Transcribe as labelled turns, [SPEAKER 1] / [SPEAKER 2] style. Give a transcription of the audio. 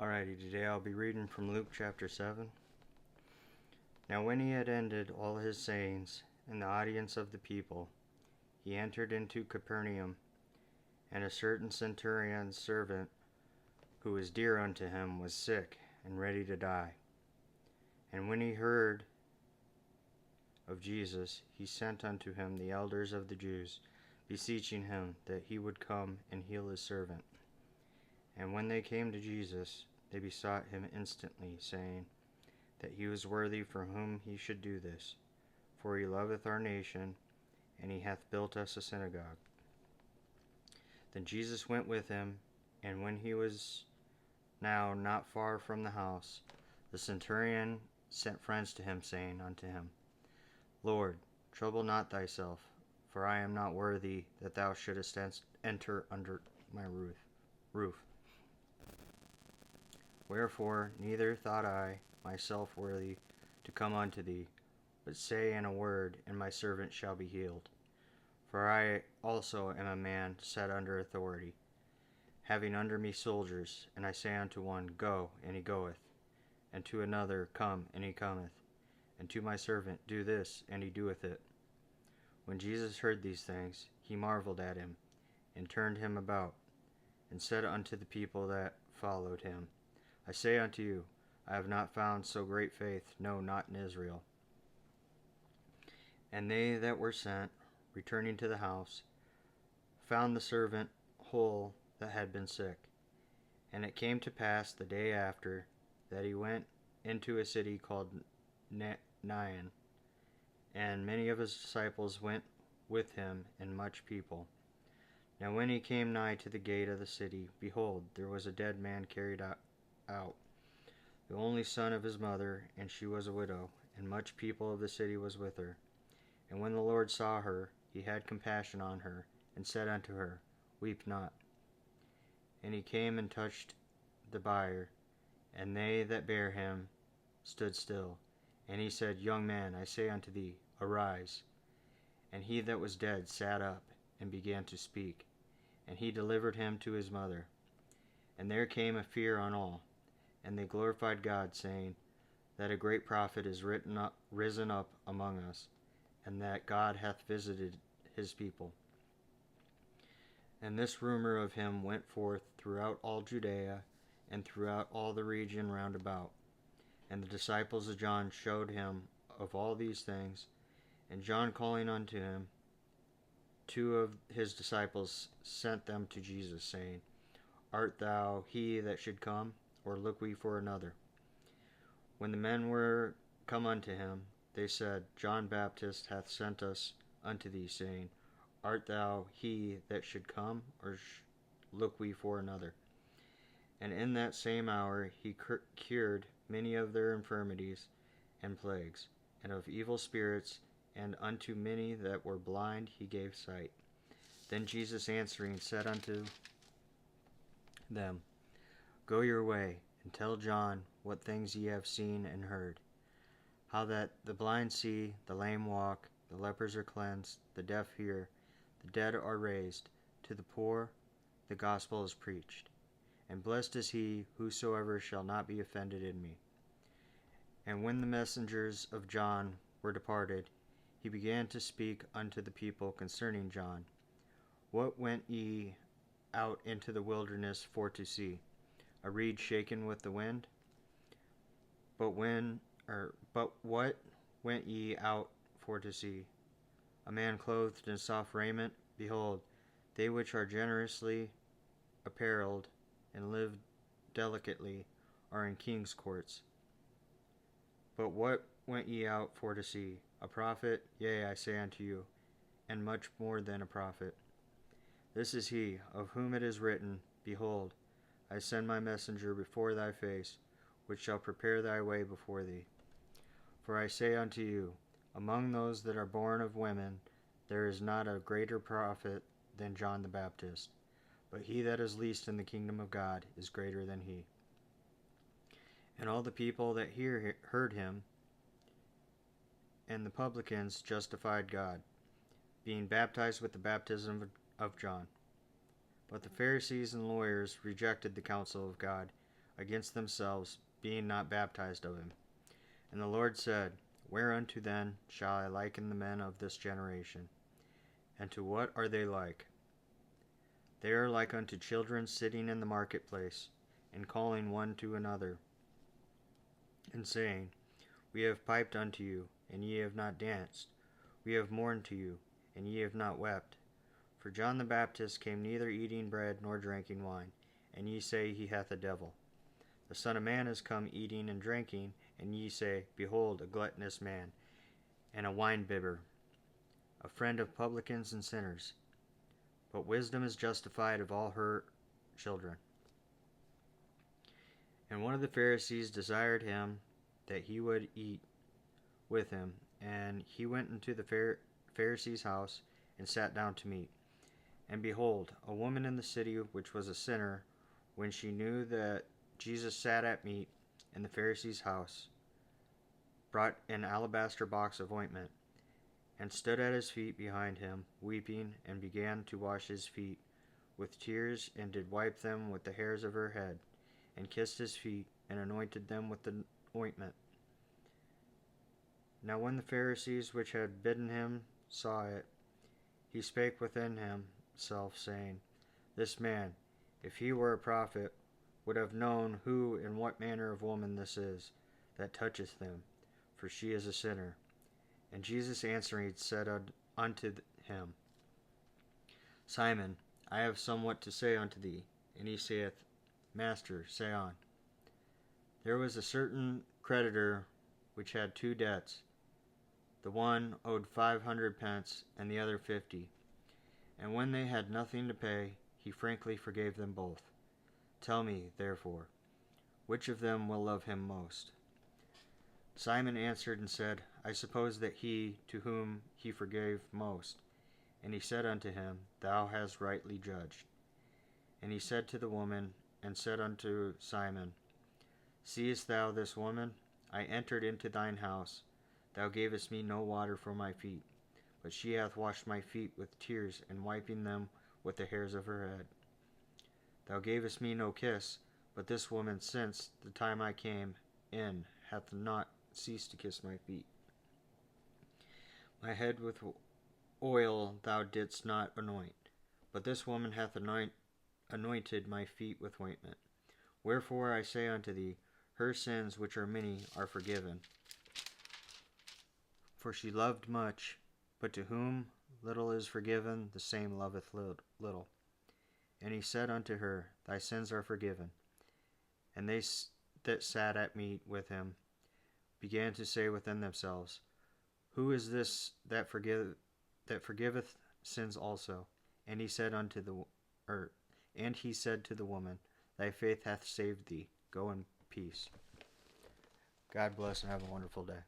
[SPEAKER 1] Alrighty, today I'll be reading from Luke chapter 7. Now when he had ended all his sayings in the audience of the people, he entered into Capernaum, and a certain centurion's servant, who was dear unto him, was sick and ready to die. And when he heard of Jesus, he sent unto him the elders of the Jews, beseeching him that he would come and heal his servant. And when they came to Jesus, they besought him instantly, saying that he was worthy for whom he should do this, for he loveth our nation, and he hath built us a synagogue. Then Jesus went with him, and when he was now not far from the house, the centurion sent friends to him, saying unto him, Lord, trouble not thyself, for I am not worthy that thou shouldest enter under my roof. Wherefore neither thought I myself worthy to come unto thee, but say in a word, and my servant shall be healed. For I also am a man set under authority, having under me soldiers, and I say unto one, Go, and he goeth, and to another, Come, and he cometh, and to my servant, Do this, and he doeth it. When Jesus heard these things, he marveled at him, and turned him about, and said unto the people that followed him, I say unto you, I have not found so great faith, no, not in Israel. And they that were sent, returning to the house, found the servant whole that had been sick. And it came to pass the day after, that he went into a city called Nain, and many of his disciples went with him, and much people. Now when he came nigh to the gate of the city, behold, there was a dead man carried out, the only son of his mother, and she was a widow, and much people of the city was with her. And when the Lord saw her, he had compassion on her, and said unto her, Weep not. And he came and touched the bier, and they that bare him stood still. And he said, Young man, I say unto thee, arise. And he that was dead sat up, and began to speak. And he delivered him to his mother. And there came a fear on all, and they glorified God, saying, that a great prophet is risen up among us, and that God hath visited his people. And this rumor of him went forth throughout all Judea, and throughout all the region round about. And the disciples of John showed him of all these things. And John calling unto him 2 of his disciples, sent them to Jesus, saying, Art thou he that should come, or look we for another? When the men were come unto him, they said, John Baptist hath sent us unto thee, saying, Art thou he that should come, or look we for another? And in that same hour he cured many of their infirmities and plagues, and of evil spirits, and unto many that were blind he gave sight. Then Jesus answering said unto them, Go your way, and tell John what things ye have seen and heard, how that the blind see, the lame walk, the lepers are cleansed, the deaf hear, the dead are raised, to the poor the gospel is preached. And blessed is he whosoever shall not be offended in me. And when the messengers of John were departed, he began to speak unto the people concerning John. What went ye out into the wilderness for to see? A reed shaken with the wind? But what went ye out for to see? A man clothed in soft raiment? Behold, they which are generously apparelled and live delicately are in king's courts. But what went ye out for to see? A prophet? Yea, I say unto you, and much more than a prophet. This is he, of whom it is written, Behold, I send my messenger before thy face, which shall prepare thy way before thee. For I say unto you, among those that are born of women, there is not a greater prophet than John the Baptist. But he that is least in the kingdom of God is greater than he. And all the people that heard him, and the publicans justified God, being baptized with the baptism of John. But the Pharisees and lawyers rejected the counsel of God, against themselves, being not baptized of him. And the Lord said, Whereunto then shall I liken the men of this generation? And to what are they like? They are like unto children sitting in the marketplace, and calling one to another, and saying, We have piped unto you, and ye have not danced. We have mourned to you, and ye have not wept. For John the Baptist came neither eating bread nor drinking wine, and ye say he hath a devil. The Son of Man is come eating and drinking, and ye say, Behold, a gluttonous man, and a winebibber, a friend of publicans and sinners. But wisdom is justified of all her children. And one of the Pharisees desired him that he would eat with him, and he went into the Pharisee's house, and sat down to meat. And behold, a woman in the city, which was a sinner, when she knew that Jesus sat at meat in the Pharisee's house, brought an alabaster box of ointment, and stood at his feet behind him, weeping, and began to wash his feet with tears, and did wipe them with the hairs of her head, and kissed his feet, and anointed them with the ointment. Now when the Pharisees which had bidden him saw it, he spake within himself, saying, This man, if he were a prophet, would have known who and what manner of woman this is that toucheth him, for she is a sinner. And Jesus answering said unto him, Simon, I have somewhat to say unto thee. And he saith, Master, say on. There was a certain creditor which had 2 debts. The one owed 500 pence, and the other 50. And when they had nothing to pay, he frankly forgave them both. Tell me, therefore, which of them will love him most? Simon answered and said, I suppose that he to whom he forgave most. And he said unto him, Thou hast rightly judged. And he said to the woman, and said unto Simon, Seest thou this woman? I entered into thine house. Thou gavest me no water for my feet, but she hath washed my feet with tears, and wiping them with the hairs of her head. Thou gavest me no kiss, but this woman since the time I came in hath not ceased to kiss my feet. My head with oil thou didst not anoint, but this woman hath anointed my feet with ointment. Wherefore I say unto thee, her sins, which are many, are forgiven. For she loved much, but to whom little is forgiven, the same loveth little. And he said unto her, Thy sins are forgiven. And they that sat at meat with him began to say within themselves, Who is this that forgiveth sins also? And he said to the woman, Thy faith hath saved thee. Go in peace. God bless and have a wonderful day.